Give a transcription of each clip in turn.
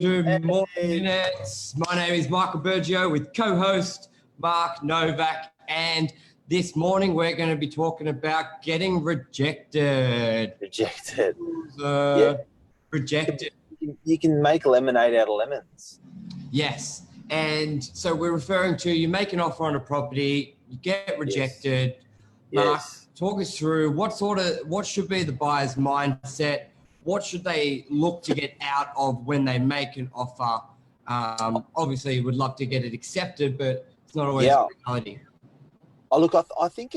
Good morning. My name is Michael Bergio with co-host Mark Novak, and this morning we're going to be talking about getting rejected. Rejected. You can make lemonade out of lemons. Yes, and so we're referring to you make an offer on a property, you get rejected. Yes. Mark, talk us through what should be the buyer's mindset. What should they look to get out of when they make an offer? Obviously, would love to get it accepted, but it's not always reality. Oh, look, I think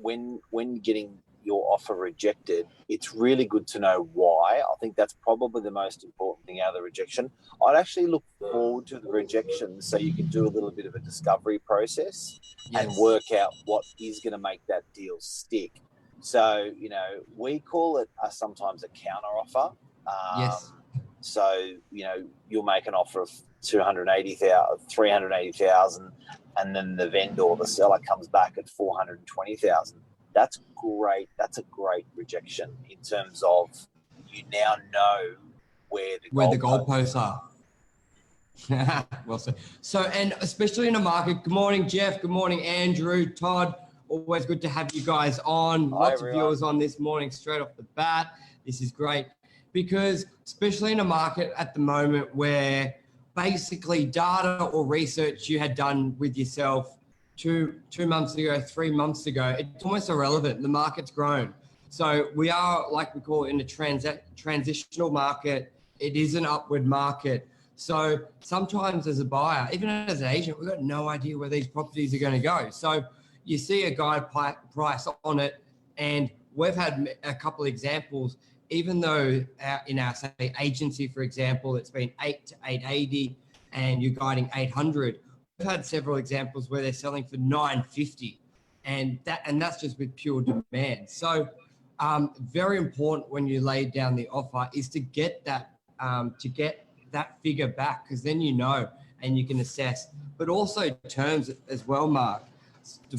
when getting your offer rejected, it's really good to know why. I think that's probably the most important thing out of the rejection. I'd actually look forward to the rejection so you can do a little bit of a discovery process and work out what is going to make that deal stick. So, we call it sometimes a counter offer. So, you'll make an offer of 280,000, 380,000, and then the vendor or the seller comes back at 420,000. That's great. That's a great rejection in terms of you now know where the goalposts are. Well said. So, and especially in a market. Good morning, Jeff. Good morning, Andrew, Todd. Always good to have you guys on. Lots of viewers on this morning straight off the bat. This is great because especially in a market at the moment where basically data or research you had done with yourself two months ago, 3 months ago, it's almost irrelevant. The market's grown. So we are, like we call it, in a transitional market. It is an upward market. So sometimes as a buyer, even as an agent, we've got no idea where these properties are going to go. So you see a guide price on it, and we've had a couple of examples, even though in our, say, agency, for example, it's been 8 to 880 and you're guiding 800. We've had several examples where they're selling for 950 and that's just with pure demand. So very important when you lay down the offer is to get that figure back, because then and you can assess, but also terms as well, Mark.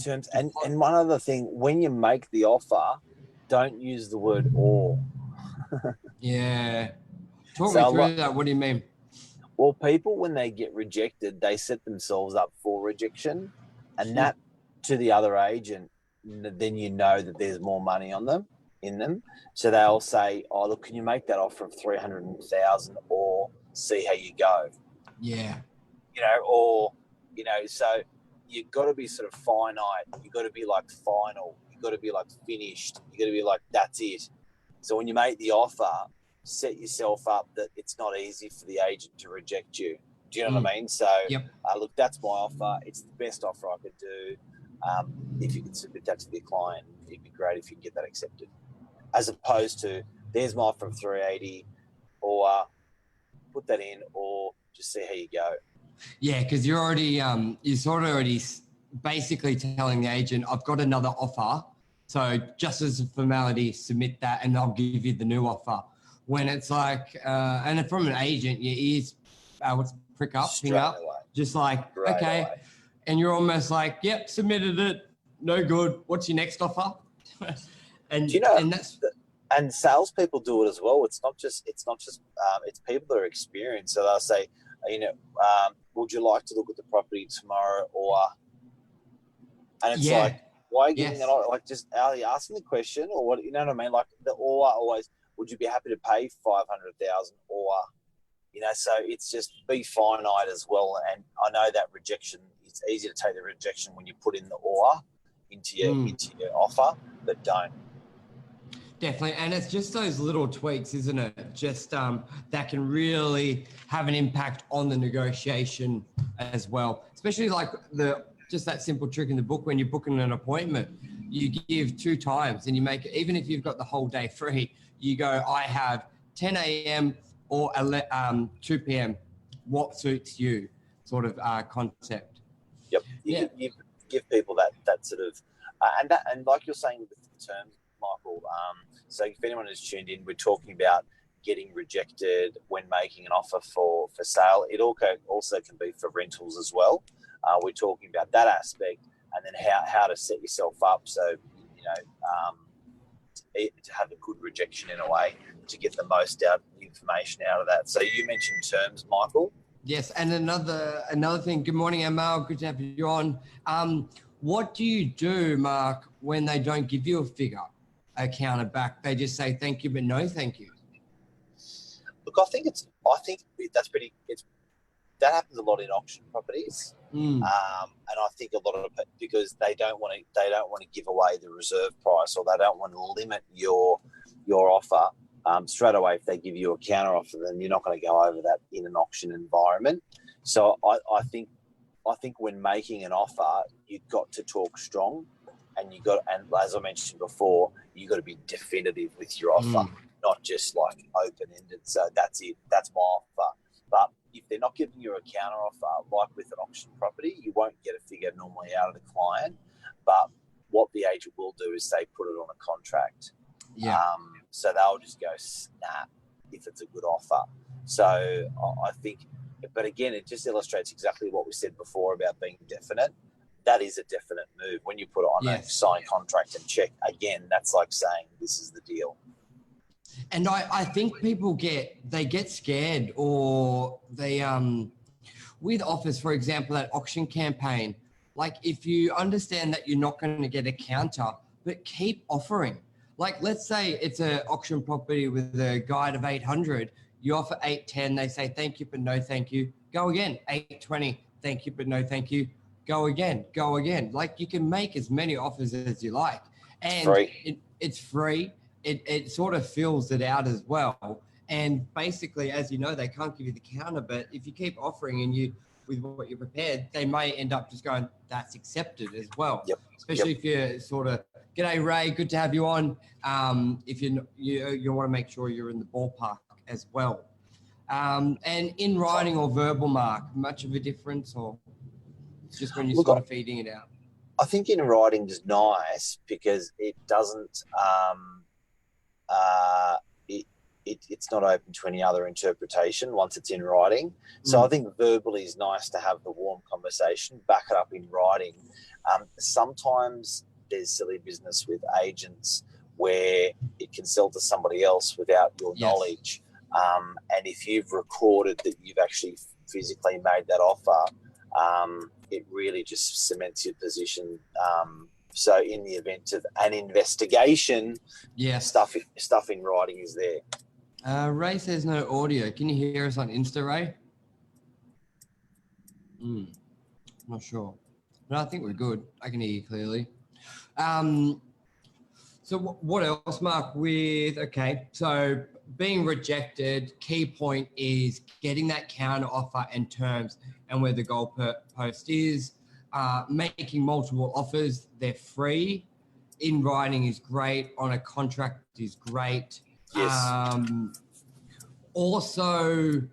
Terms, and one other thing, when you make the offer, don't use the word or. Yeah. Talk me through that. What do you mean? Well, people, when they get rejected, they set themselves up for rejection, and that to the other agent, then you know that there's more money in them. So they'll say, "Oh, look, can you make that offer of 300,000 or see how you go?" Yeah. So you've got to be sort of finite. You've got to be like final. You've got to be like finished. You've got to be like, that's it. So when you make the offer, set yourself up that it's not easy for the agent to reject you. Do you know what I mean? So, look, that's my offer. It's the best offer I could do. If you can submit that to the client, it'd be great if you can get that accepted. As opposed to, there's my offer of 380, or put that in, or just see how you go. Yeah, because you're already, basically telling the agent, I've got another offer. So just as a formality, submit that and I'll give you the new offer. When it's like, and from an agent, your ears prick up, ping up, just like, okay. And you're almost like, yep, submitted it, no good. What's your next offer? And salespeople do it as well. It's not just it's people that are experienced. So they'll say, would you like to look at the property tomorrow? And it's like, why are you giving it? Like, just are you asking the question, or what? You know what I mean? Like the or always, would you be happy to pay 500,000? Or, so it's just be finite as well. And I know that rejection, it's easy to take the rejection when you put in the or into your offer, but don't. Definitely. And it's just those little tweaks, isn't it? Just that can really have an impact on the negotiation as well. Especially like just that simple trick in the book, when you're booking an appointment, you give 2 times and you make it, even if you've got the whole day free, you go, I have 10 a.m. or 2 p.m. What suits you sort of concept. Yep. You give people that sort of, and like you're saying with the terms, Michael, so if anyone is tuned in, we're talking about getting rejected when making an offer for sale. It also can be for rentals as well. We're talking about that aspect, and then how to set yourself up so to have a good rejection in a way. to get the most information out of that. So you mentioned terms, Michael. Yes, and another thing. Good morning, Amal. Good to have you on. What do you do, Mark, when they don't give you a counter back? They just say thank you, but no thank you. Look, I think that happens a lot in auction properties, and I think a lot of it because they don't want to give away the reserve price, or they don't want to limit your offer straight away. If they give you a counter offer, then you're not going to go over that in an auction environment. So I think when making an offer, you've got to talk strong, and as I mentioned before, you got to be definitive with your offer, not just like open-ended. So that's it. That's my offer. But if they're not giving you a counter offer, like with an auction property, you won't get a figure normally out of the client. But what the agent will do is they put it on a contract. Yeah. So they'll just go snap if it's a good offer. So I think, but again, it just illustrates exactly what we said before about being definite. That is a definite move. When you put it on a signed contract and check, again, that's like saying this is the deal. And I think people get scared, or they with offers, for example, that auction campaign, like if you understand that you're not going to get a counter, but keep offering. Like let's say it's an auction property with a guide of 800, you offer 810, they say thank you but no thank you. Go again, 820, thank you but no thank you. Go again. Like you can make as many offers as you like, and it's free. It sort of fills it out as well. And basically, as you know, they can't give you the counter, but if you keep offering and with what you're prepared, they may end up just going, that's accepted as well. Yep. Especially if you're sort of, g'day Ray, good to have you on. If you want to make sure you're in the ballpark as well. And in writing or verbal, Mark, much of a difference, or it's just when you're sort of feeding it out? I think in writing is nice because it doesn't, it's not open to any other interpretation once it's in writing. So I think verbally is nice to have the warm conversation, back it up in writing. Sometimes there's silly business with agents where it can sell to somebody else without your knowledge. And if you've recorded that you've actually physically made that offer, it really just cements your position. So in the event of an investigation, stuff in writing is there. Ray says no audio. Can you hear us on Insta, Ray? Not sure. No, I think we're good. I can hear you clearly. So what else, Mark? So being rejected, key point is getting that counter offer and terms and where the goalpost is. Making multiple offers, they're free. In writing is great. On a contract is great. Yes. Also,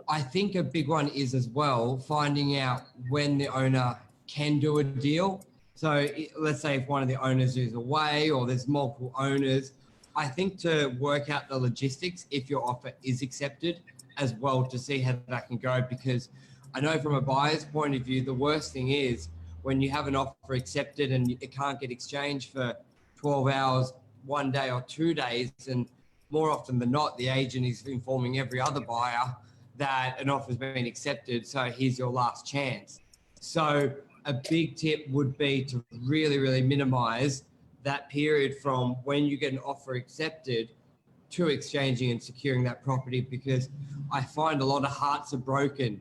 I think a big one is as well finding out when the owner can do a deal. So let's say if one of the owners is away or there's multiple owners, I think to work out the logistics if your offer is accepted as well to see how that can go, because I know from a buyer's point of view, the worst thing is when you have an offer accepted and it can't get exchanged for 12 hours, 1 day or 2 days. And more often than not, the agent is informing every other buyer that an offer has been accepted. So here's your last chance. So a big tip would be to really, really minimize that period from when you get an offer accepted to exchanging and securing that property, because I find a lot of hearts are broken,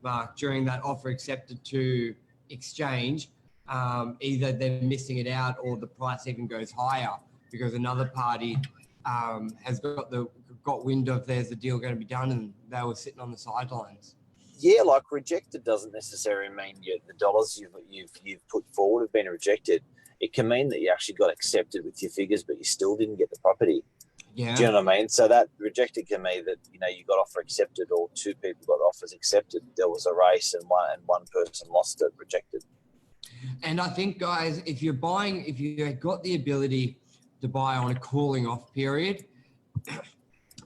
Mark, during that offer accepted to exchange. Either they're missing it out or the price even goes higher because another party has got wind of there's a deal going to be done and they were sitting on the sidelines. Yeah, like rejected doesn't necessarily mean the dollars you've put forward have been rejected. It can mean that you actually got accepted with your figures, but you still didn't get the property. Yeah. Do you know what I mean? So that rejected can mean that, you got offer accepted or two people got offers accepted. There was a race and one person lost it, rejected. And I think, guys, if you've got the ability to buy on a cooling off period,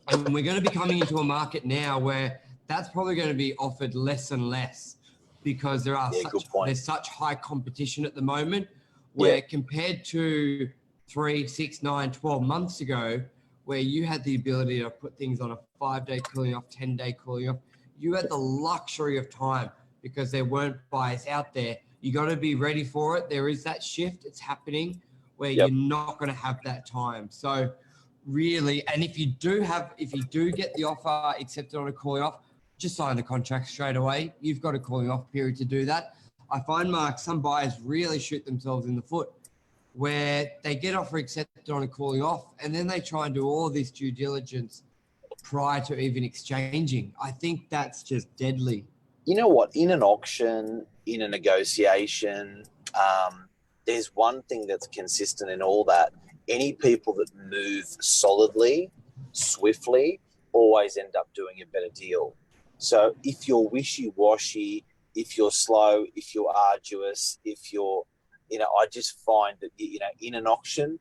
and we're going to be coming into a market now where that's probably going to be offered less and less because there's such high competition at the moment where compared to 3, 6, 9, 12 months ago, where you had the ability to put things on a 5-day cooling off, 10-day cooling off. You had the luxury of time because there weren't buyers out there. You got to be ready for it. There is that shift. It's happening where you're not going to have that time. So really, and if you do get the offer accepted on a cooling off, just sign the contract straight away. You've got a cooling off period to do that. I find, Mark, some buyers really shoot themselves in the foot where they get offer accepted on a cooling off and then they try and do all this due diligence prior to even exchanging. I think that's just deadly. You know what? In an auction, in a negotiation, there's one thing that's consistent in all that. Any people that move solidly, swiftly, always end up doing a better deal. So if you're wishy-washy, if you're slow, if you're arduous, if you're, I just find that, in an auction,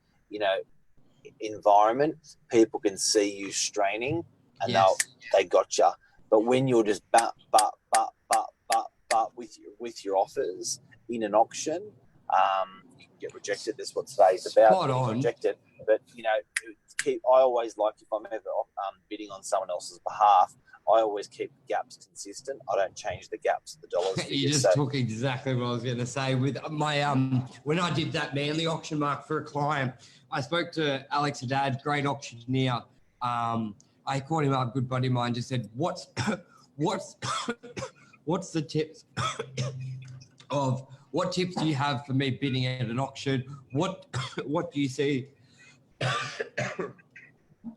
environment, people can see you straining and they got you. But when you're just with your offers in an auction, you can get rejected. That's what today's about. Spot on. Rejected. But, I always like, if I'm ever bidding on someone else's behalf, I always keep the gaps consistent. I don't change the gaps, the dollars. You just took exactly what I was going to say. With my when I did that Manly auction, Mark, for a client, I spoke to Alex Haddad, great auctioneer. I called him up, good buddy of mine, just said, what's the tips of what tips do you have for me bidding at an auction? What do you see?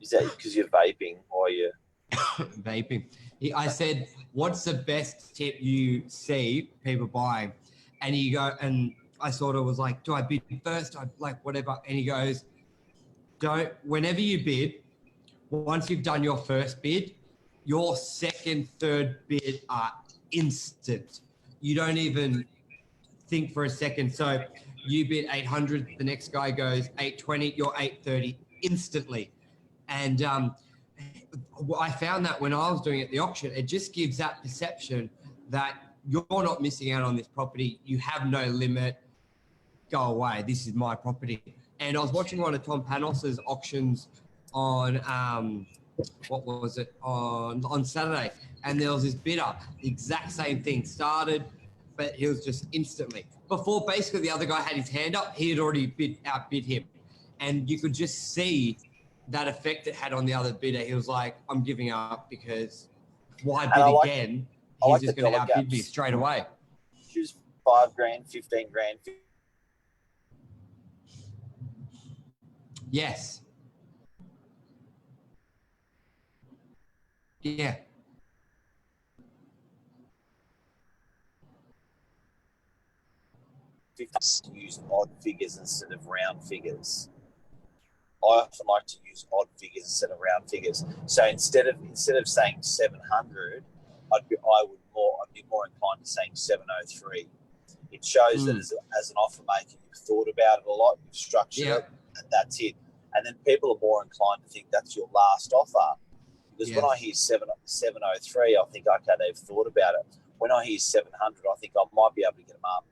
Is that because you're vaping or you? Vaping. I said, what's the best tip you see people buying? And I sort of was like, do I bid first? I like whatever. And he goes, whenever you bid, once you've done your first bid, your second, third bid are instant. You don't even think for a second. So you bid 800, the next guy goes 820, you're 830 instantly. And I found that when I was doing it at the auction, it just gives that perception that you're not missing out on this property. You have no limit. Go away. This is my property. And I was watching one of Tom Panos's auctions on, on Saturday. And there was this bidder, the exact same thing started, but he was just instantly. Before basically the other guy had his hand up, he had already outbid him. And you could just see that effect it had on the other bidder. He was like, I'm giving up because why bid again? He's just going to outbid me straight away. Choose $5,000, $15,000. Yes. Yeah. Use odd figures instead of round figures. I often like to use odd figures instead of round figures. So instead of saying 700, I'd be more inclined to saying 703. It shows that as an offer maker, you've thought about it a lot, you've structured it, and that's it. And then people are more inclined to think that's your last offer. Because when I hear 703, I think, okay, they've thought about it. When I hear 700, I think I might be able to get them up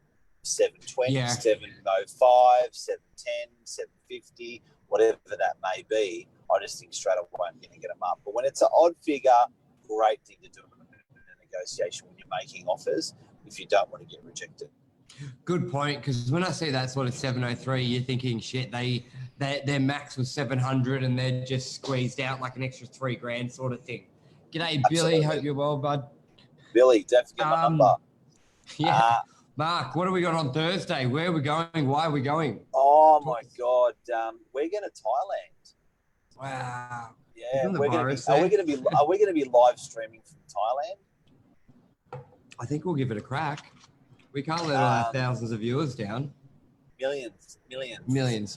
720, 705, 710, 750, whatever that may be. I just think straight away I'm going to get them up. But when it's an odd figure, great thing to do in a negotiation when you're making offers if you don't want to get rejected. Good point, because when I see that sort of 703, you're thinking, shit, their max was 700 and they're just squeezed out like an extra $3,000 sort of thing. G'day, Billy. Hope you're well, bud. Billy, don't forget my number. Yeah. Mark, what do we got on Thursday? Where are we going? Why are we going? Oh, my God. We're going to Thailand. Wow. Yeah. Are we going to be live streaming from Thailand? I think we'll give it a crack. We can't let our thousands of viewers down. Millions. Millions.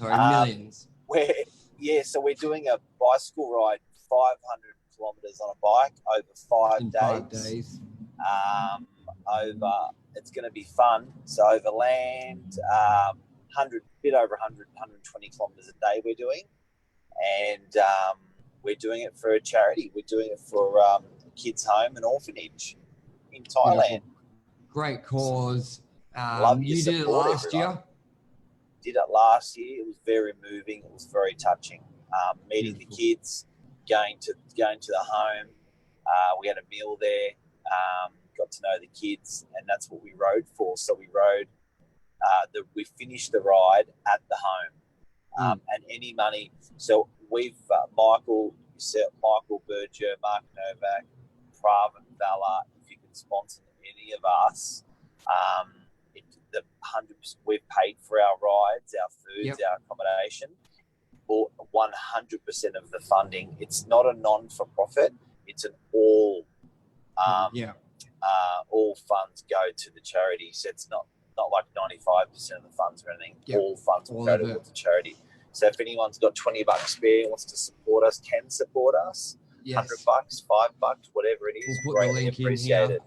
So we're doing a bicycle ride, 500 kilometres on a bike over 5 days. It's going to be fun. So over land, 120 kilometres a day we're doing. And we're doing it for a charity. We're doing it for a kids' home and orphanage in Thailand. Great cause. Love you did it last year? Did it last year. It was very moving. It was very touching. meeting Beautiful. the kids, going to the home. We had a meal there, got to know the kids, and that's what we rode for. So we rode, we finished the ride at the home, and any money. So we've Michael Berger, Mark Novak, Prav and Vala. If you can sponsor any of us, the 100% we've paid for our rides, our foods, our accommodation, or 100% of the funding. It's not a non-for-profit; it's an all funds go to the charity. So it's not like 95% of the funds or anything. All funds will go towards the charity. So if anyone's got $20 spare, wants to support us, can support us. $100, $5, whatever it is, we'll put the link appreciated. In here.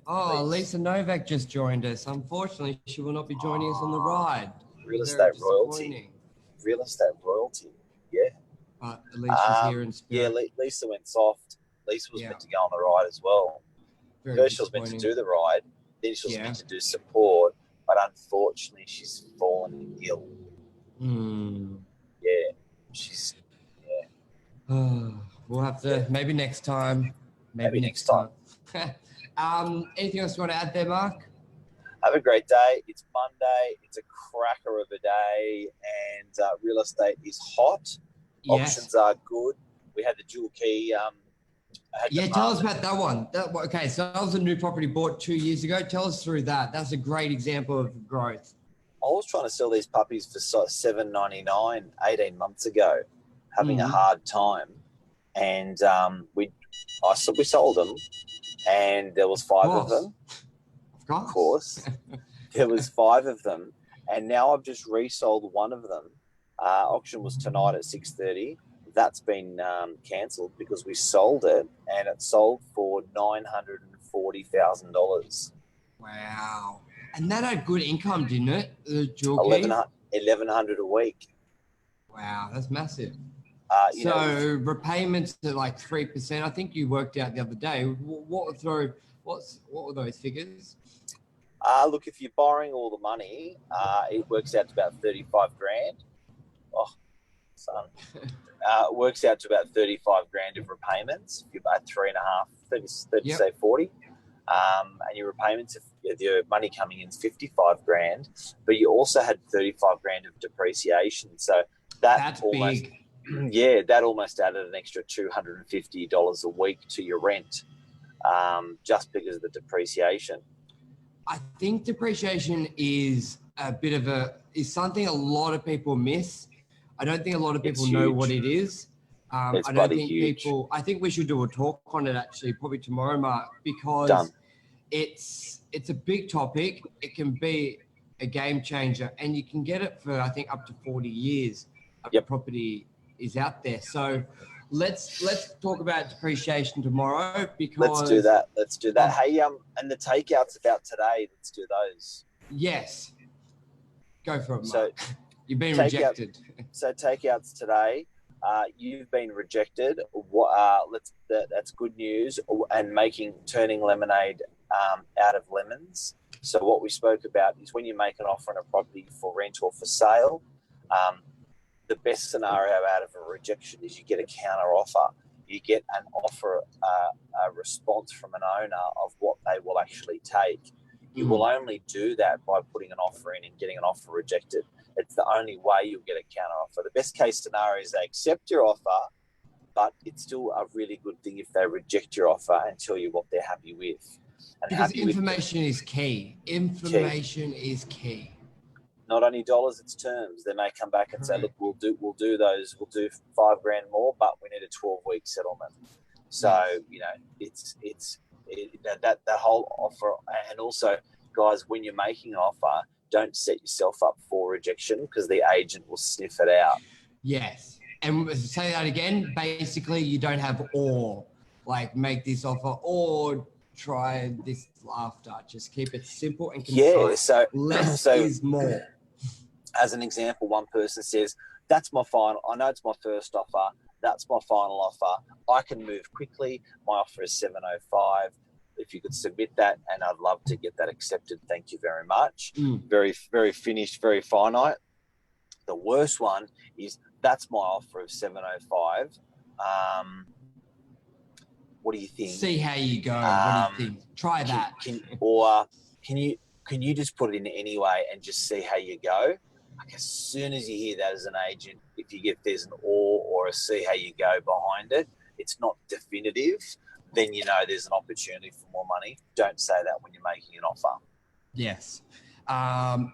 Oh, Lisa Novak just joined us. Unfortunately, she will not be joining us on the ride. Real estate royalty. Real estate royalty. Yeah. But at least she's here in spirit. Yeah, Lisa went soft. Lisa was meant to go on the ride as well. First, she was meant to do the ride. Then she was meant to do support. But unfortunately, she's fallen ill. Yeah. She's, we'll have to, maybe next time. Maybe next time. Anything else you want to add there, Mark? Have a great day. It's Monday. It's a cracker of a day, and real estate is hot. Options are good. We had the dual key. Tell us about that one. Okay, so that was a new property bought 2 years ago. Tell us through that. That's a great example of growth. I was trying to sell these puppies for $7.99 18 months ago, having a hard time, and we sold them, and there was 5 of them. Of course. There was 5 of them, and now I've just resold one of them. Auction was tonight at 6:30. That's been cancelled because we sold it, and it sold for $940,000. Wow. And that had good income, didn't it? The jewel $1,100 a week. Wow, that's massive. So repayments at like 3%. I think you worked out the other day. What were those figures? Look, if you're borrowing all the money, it works out to about 35 grand. Oh, son. It works out to about 35 grand of repayments. If you're about 3.5, say 40. And your repayments, if your money coming in is 55 grand, but you also had 35 grand of depreciation. So that's almost big. Yeah, that almost added an extra $250 a week to your rent, just because of the depreciation. I think depreciation is is something a lot of people miss. I don't think a lot of people know what it is. I don't think huge. I think we should do a talk on it actually, probably tomorrow, Mark, because it's a big topic. It can be a game changer, and you can get it for I think up to 40 years. Property is out there. So let's talk about depreciation tomorrow, because let's do that. Hey, and the takeouts about today, let's do those. Yes. Go for it, Mark. So you've been rejected. So takeouts today, you've been rejected. That's good news. And turning lemonade out of lemons. So what we spoke about is when you make an offer on a property for rent or for sale, the best scenario out of a rejection is you get a counter offer. You get an offer, a response from an owner of what they will actually take. You will only do that by putting an offer in and getting an offer rejected. It's the only way you'll get a counter offer. The best case scenario is they accept your offer, but it's still a really good thing if they reject your offer and tell you what they're happy with. And because information is key. Information is key. Not only dollars, it's terms. They may come back and say, "Look, we'll do $5 grand more, but we need a 12-week settlement." So that whole offer, and also, guys, when you're making an offer, don't set yourself up for rejection because the agent will sniff it out. Yes, and say that again. Basically, you don't have make this offer or try this after. Just keep it simple and concise. Yeah, less is more. As an example, one person says, "That's my final. I know it's my first offer. That's my final offer. I can move quickly. My offer is $705. If you could submit that, and I'd love to get that accepted. Thank you very much." Very, very finished, very finite. The worst one is that's my offer of 705. What do you think? See how you go. What do you think? Try that. Can you just put it in anyway and just see how you go? Like as soon as you hear that as an agent, if there's an or a see how you go behind it, it's not definitive, then you know there's an opportunity for more money. Don't say that when you're making an offer. Yes.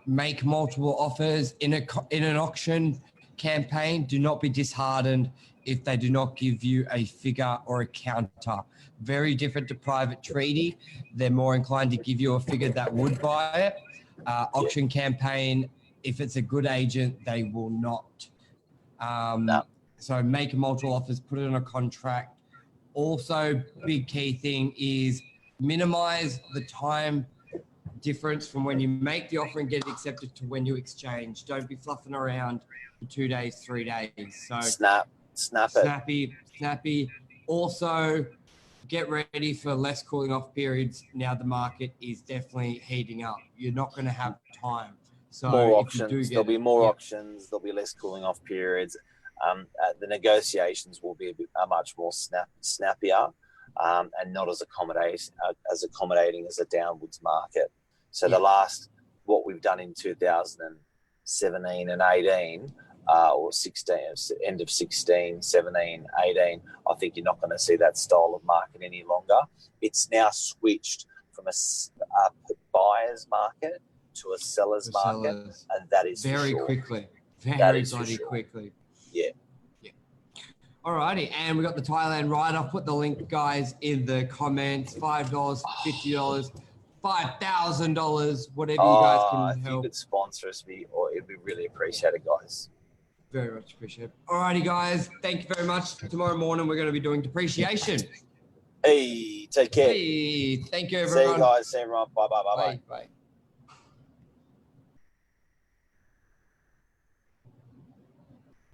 Make multiple offers in an auction campaign. Do not be disheartened if they do not give you a figure or a counter. Very different to private treaty. They're more inclined to give you a figure that would buy it. Auction campaign, if it's a good agent, they will not. No. So make multiple offers, put it on a contract. Also, big key thing is minimize the time difference from when you make the offer and get it accepted to when you exchange. Don't be fluffing around for 2 days, 3 days. So snap it. Snappy. Also, get ready for less cooling off periods. Now the market is definitely heating up. You're not going to have time. So more options. There'll be more options. There'll be less cooling off periods. The negotiations will be much more snappier and not as accommodating as a downwards market. So what we've done in 2017 and 18 or 16, end of 16, 17, 18, I think you're not going to see that style of market any longer. It's now switched from a buyer's market to a seller's market, and that is very for sure. quickly. Very bloody quickly. Yeah. Alrighty, and we got the Thailand ride. I'll put the link, guys, in the comments. $5, $50, $5,000, whatever you guys can if help. you could sponsor us, it'd be really appreciated, guys. Very much appreciated. Alrighty, guys, thank you very much. Tomorrow morning we're going to be doing depreciation. Hey, take care. Hey, thank you, everyone. See you guys. See everyone. Bye. Bye.